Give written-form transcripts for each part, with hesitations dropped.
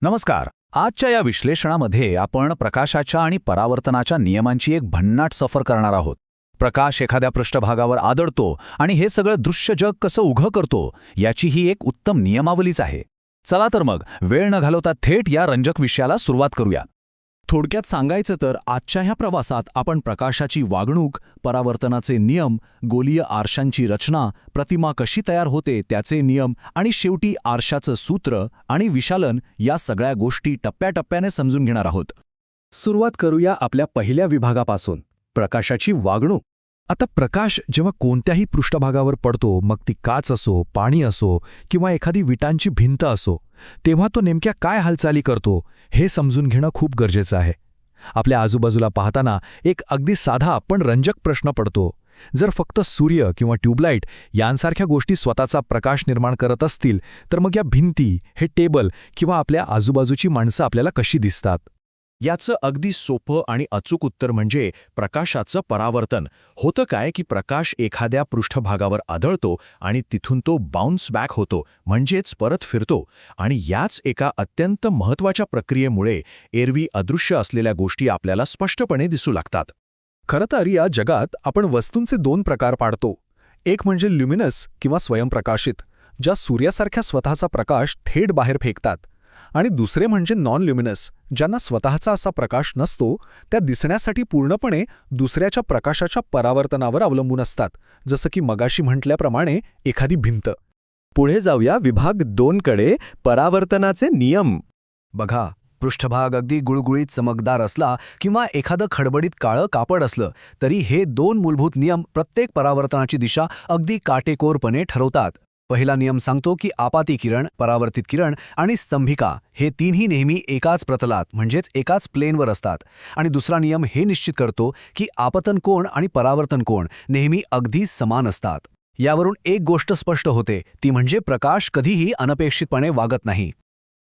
नमस्कार. आजच्या या विश्लेषणामध्ये आपण प्रकाशाच्या आणि परावर्तनाच्या नियमांची एक भन्नाट सफर करणार आहोत. प्रकाश एखाद्या पृष्ठभागावर आदळतो आणि हे सगळं दृश्य जग कसं उघं करतो याची ही एक उत्तम नियमावलीच आहे. चला तर मग वेळ न घालवता थेट या रंजक विषयाला सुरुवात करूया. थोडक्यात सांगायचं तर आजच्या ह्या प्रवासात आपण प्रकाशाची वागणूक, परावर्तनाचे नियम, गोलीय आरशांची रचना, प्रतिमा कशी तयार होते त्याचे नियम आणि शेवटी आरशाचं सूत्र आणि विशालन या सगळ्या गोष्टी टप्प्याटप्प्याने समजून घेणार आहोत. सुरुवात करूया आपल्या पहिल्या विभागापासून, प्रकाशाची वागणूक. आता प्रकाश जेव्हा कोणत्याही पृष्ठभागावर पडतो, मग ती काच असो, पाणी असो किंवा एखादी विटांची भिंत असो, तेव्हा तो नेमक्या काय हालचाली करतो हे समजून घेणं खूप गरजेचं आहे. आपल्या आजूबाजूला पाहताना एक अगदी साधा पण रंजक प्रश्न पडतो. जर फक्त सूर्य किंवा ट्यूबलाईट यांसारख्या गोष्टी स्वतःचा प्रकाश निर्माण करत असतील, तर मग या भिंती, हे टेबल किंवा आपल्या आजूबाजूची माणसं आपल्याला कशी दिसतात? याचं अगदी सोपं आणि अचूक उत्तर म्हणजे प्रकाशाचं परावर्तन. होतं काय की प्रकाश एखाद्या पृष्ठभागावर आदळतो आणि तिथून तो बाउन्स बॅक होतो, म्हणजेच परत फिरतो. आणि याच एका अत्यंत महत्त्वाच्या प्रक्रियेमुळे एरवी अदृश्य असलेल्या गोष्टी आपल्याला स्पष्टपणे दिसू लागतात. खरं तर या जगात आपण वस्तूंचे दोन प्रकार पाडतो. एक म्हणजे ल्युमिनस किंवा स्वयंप्रकाशित, ज्या सूर्यासारख्या स्वतःचा प्रकाश थेट बाहेर फेकतात, आणि दुसरे म्हणजे नॉन ल्युमिनस, ज्यांना स्वतःचा असा प्रकाश नसतो, त्या दिसण्यासाठी पूर्णपणे दुसऱ्याच्या प्रकाशाच्या परावर्तनावर अवलंबून असतात, जसं की मगाशी म्हटल्याप्रमाणे एखादी भिंत. पुढे जाऊया विभाग 2 कडे, परावर्तनाचे नियम. बघा, पृष्ठभाग अगदी गुळगुळीत चमकदार असला किंवा एखादं खडबडीत काळं कापड असलं तरी हे दोन मूलभूत नियम प्रत्येक परावर्तनाची दिशा अगदी काटेकोरपणे ठरवतात. पहिला नियम सांगतो की आपाती किरण, परावर्तित किरण आणि स्तंभिका हे तीनही नेहमी एकाच प्रतलात म्हणजेच एकाच प्लेनवर असतात. आणि दुसरा नियम हे निश्चित करतो की आपतन कोण आणि परावर्तन कोण नेहमी अगदी समान असतात. यावरून एक गोष्ट स्पष्ट होते, ती म्हणजे प्रकाश कधीही अनपेक्षितपणे वागत नाही.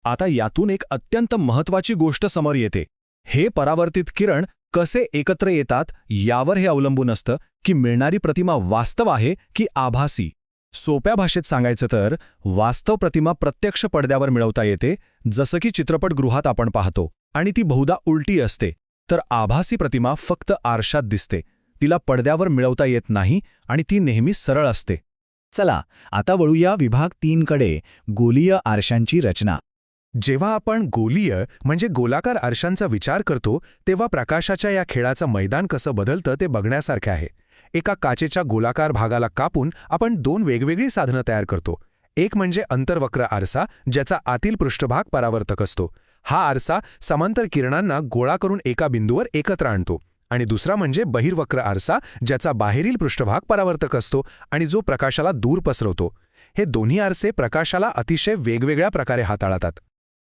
आता यातून एक अत्यंत महत्त्वाची गोष्ट समोर येते. हे परावर्तित किरण कसे एकत्र येतात यावर हे अवलंबून असतं की मिळणारी प्रतिमा वास्तव आहे की आभासी. सोप्या भाषेत सांगायचं तर वास्तव प्रतिमा प्रत्यक्ष पडद्यावर मिळवता येते, जसं की चित्रपटगृहात आपण पाहतो, आणि ती बहुधा उलटी असते. तर आभासी प्रतिमा फक्त आरशात दिसते, तिला पडद्यावर मिळवता येत नाही आणि ती नेहमी सरळ असते. चला आता वळूया विभाग 3 कडे, गोलीय आरशांची रचना. जेव्हा आपण गोलीय म्हणजे गोलाकार आरशांचा विचार करतो, तेव्हा प्रकाशाच्या या खेळाचं मैदान कसं बदलतं ते बघण्यासारखे आहे. एका काचेच्या गोलाकार भागाला कापून आपण दोन वेगवेगळी साधनं तयार करतो. एक म्हणजे अंतर्वक्र आरसा, ज्याचा आतील पृष्ठभाग परावर्तक असतो. हा आरसा समांतर किरणांना गोळा करून एका बिंदूवर एकत्र आणतो. आणि दुसरा म्हणजे बहिर्वक्र आरसा, ज्याचा बाहेरील पृष्ठभाग परावर्तक असतो आणि जो प्रकाशाला दूर पसरवतो. हे दोन्ही आरसे प्रकाशाला अतिशय वेगवेगळ्या प्रकारे हाताळतात.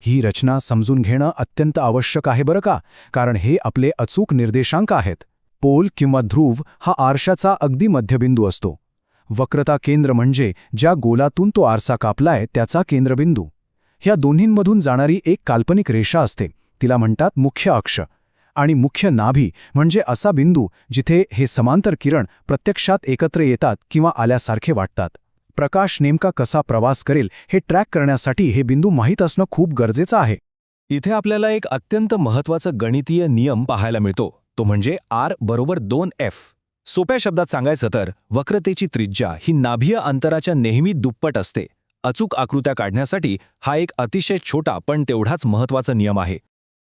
ही रचना समजून घेणं अत्यंत आवश्यक आहे बरं का, कारण हे आपले अचूक निर्देशांक आहेत. पोल किंवा ध्रुव हा आरशाचा अगदी मध्यबिंदू असतो. वक्रता केंद्र म्हणजे ज्या गोलातून तो आरसा कापलाय त्याचा केंद्रबिंदू. ह्या दोन्हींमधून जाणारी एक काल्पनिक रेषा असते, तिला म्हणतात मुख्य अक्ष. आणि मुख्य नाभी म्हणजे असा बिंदू जिथे हे समांतर किरण प्रत्यक्षात एकत्र येतात किंवा आल्यासारखे वाटतात. प्रकाश नेमका कसा प्रवास करेल हे ट्रॅक करण्यासाठी हे बिंदू माहीत असणं खूप गरजेचं आहे. इथे आपल्याला एक अत्यंत महत्त्वाचं गणितीय नियम पाहायला मिळतो, तो म्हणजे R बरोबर 2F. सोप्या शब्दात सांगायचं तर वक्रतेची त्रिज्या ही नाभीय अंतराच्या नेहमी दुप्पट असते. अचूक आकृत्या काढण्यासाठी हा एक अतिशय छोटा पण तेवढाच महत्त्वाचा नियम आहे.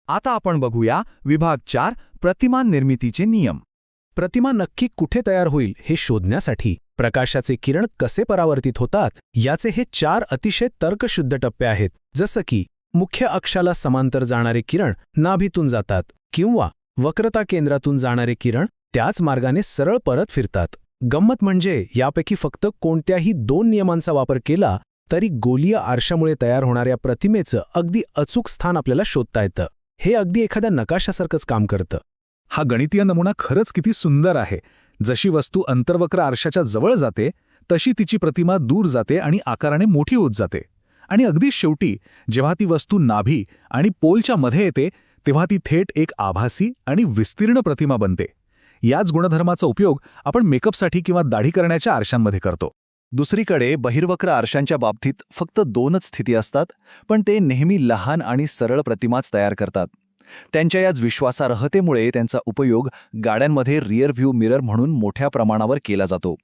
आता आपण बघूया विभाग 4, प्रतिमा निर्मितीचे नियम. प्रतिमा नक्की कुठे तयार होईल हे शोधण्यासाठी प्रकाशाचे किरण कसे परावर्तित होतात याचे हे 4 अतिशय तर्कशुद्ध टप्पे आहेत. जसं की मुख्य अक्षाला समांतर जाणारे किरण नाभीतून जातात किंवा वक्रता केंद्रातून जाणारे किरण त्याच मार्गाने सरळ परत फिरतात. गंमत म्हणजे यापैकी फक्त कोणत्याही 2 नियमांचा वापर केला तरी गोलीय आरशामुळे तयार होणाऱ्या प्रतिमेचं अगदी अचूक स्थान आपल्याला शोधता येतं. हे अगदी एखाद्या नकाशासारखंच काम करतं. हा गणितीय नमुना खरंच किती सुंदर आहे. जशी वस्तू अंतर्वक्र आरशाच्या जवळ जाते तशी तिची प्रतिमा दूर जाते आणि आकाराने मोठी होत जाते. आणि अगदी शेवटी जेव्हा ती वस्तू नाभी आणि पोलच्या मध्ये येते तेव्हा ती थेट एक आभासी आणि विस्तीर्ण प्रतिमा बनते. याच गुणधर्माचा उपयोग आपण मेकअपसाठी किंवा दाढी करण्याच्या आरशांमध्ये करतो. दुसरीकडे बहिर्वक्र आरशांच्या बाबतीत फक्त 2च स्थिती असतात, पण ते नेहमी लहान आणि सरळ प्रतिमाच तयार करतात. त्यांच्या या विश्वासार्हतेमुळे त्यांचा उपयोग गाड्यांमध्ये रिअर व्ह्यू मिरर म्हणून मोठ्या प्रमाणावर केला जातो,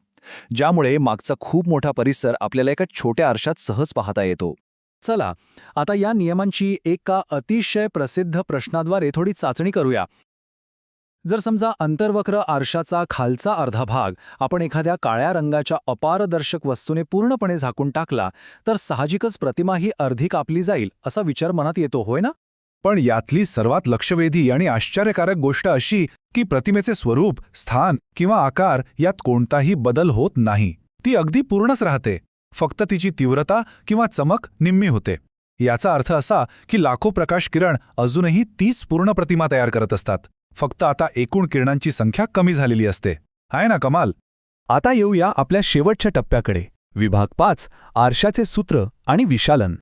ज्यामुळे मागचा खूप मोठा परिसर आपल्याला एका छोट्या आरशात सहज पाहता येतो. चला आता या नियमांची एका अतिशय प्रसिद्ध प्रश्नाद्वारे थोडी चाचणी करूया. जर समजा अंतर्वक्र आरशाचा खालचा अर्धा भाग आपण एखाद्या काळ्या रंगाच्या अपारदर्शक वस्तूने पूर्णपणे झाकून टाकला, तर साहजिकच प्रतिमा ही अर्धी कापली जाईल असा विचार मनात येतो, होय ना? पण यातली सर्वात लक्षवेधी आणि आश्चर्यकारक गोष्ट अशी की प्रतिमेचे स्वरूप, स्थान किंवा आकार यात कोणताही बदल होत नाही. ती अगदी पूर्णच राहते. फक्त तिची तीव्रता किंवा चमक निम्मी होते. याचा अर्थ असा की लाखो प्रकाश किरण अजूनही तीच पूर्ण प्रतिमा तयार करत असतात. फक्त आता एकूण किरणांची संख्या कमी झालेली असते. आहे ना कमाल? आता येऊया आपल्या शेवटच्या टप्प्याकडे. विभाग 5, आरशाचे सूत्र आणि विशालन.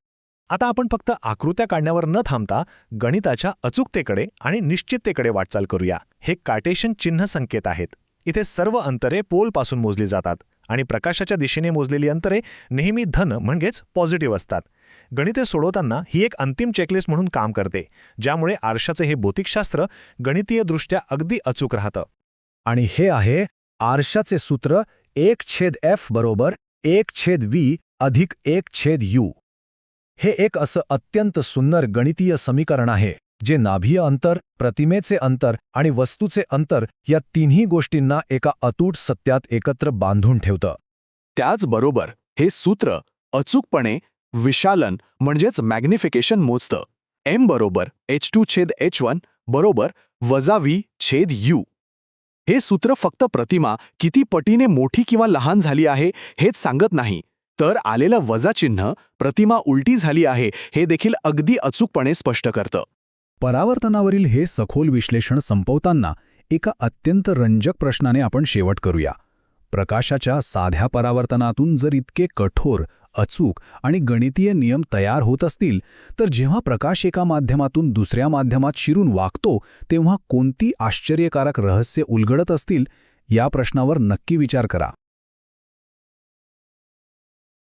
आता आपण फक्त आकृत्या काढण्यावर न थांबता गणिताच्या अचूकतेकडे आणि निश्चिततेकडे वाटचाल करूया. हे कार्टेशियन चिन्ह संकेत आहेत. इथे सर्व अंतरे पोलपासून मोजली जातात आणि प्रकाशाच्या दिशेने मोजलेली अंतरे नेहमी धन म्हणजेच पॉझिटिव्ह असतात. गणिते सोडवताना ही एक अंतिम चेकलिस्ट म्हणून काम करते, ज्यामुळे आरशाचे हे भौतिकशास्त्र गणितीयदृष्ट्या अगदी अचूक राहतं. आणि हे आहे आरशाचे सूत्र 1/f बरोबर 1/v अधिक 1/u. हे एक असं अत्यंत सुंदर गणितीय समीकरण आहे जे नाभीय अंतर, प्रतिमेचे अंतर आणि वस्तूचे अंतर या तिन्ही गोष्टींना एका अतूट सत्यात एकत्र बांधून ठेवतं. त्याचबरोबर हे सूत्र अचूकपणे विशालन म्हणजेच मॅग्निफिकेशन मोजतं. m बरोबर h2/h1 बरोबर -v/u. हे सूत्र फक्त प्रतिमा किती पटीने मोठी किंवा लहान झाली आहे हेच सांगत नाही, तर आलेलं वजा चिन्ह प्रतिमा उलटी झाली आहे हे देखील अगदी अचूकपणे स्पष्ट करतं. परावर्तनावरील हे सखोल विश्लेषण संपवताना एका अत्यंत रंजक प्रश्नाने आपण शेवट करूया. प्रकाशाच्या साध्या परावर्तनातून जर इतके कठोर, अचूक आणि गणितीय नियम तयार होत असतील, तर जेव्हा प्रकाश एका माध्यमातून दुसऱ्या माध्यमात शिरून वागतो तेव्हा कोणती आश्चर्यकारक रहस्य उलगडत असतील, या प्रश्नावर नक्की विचार करा.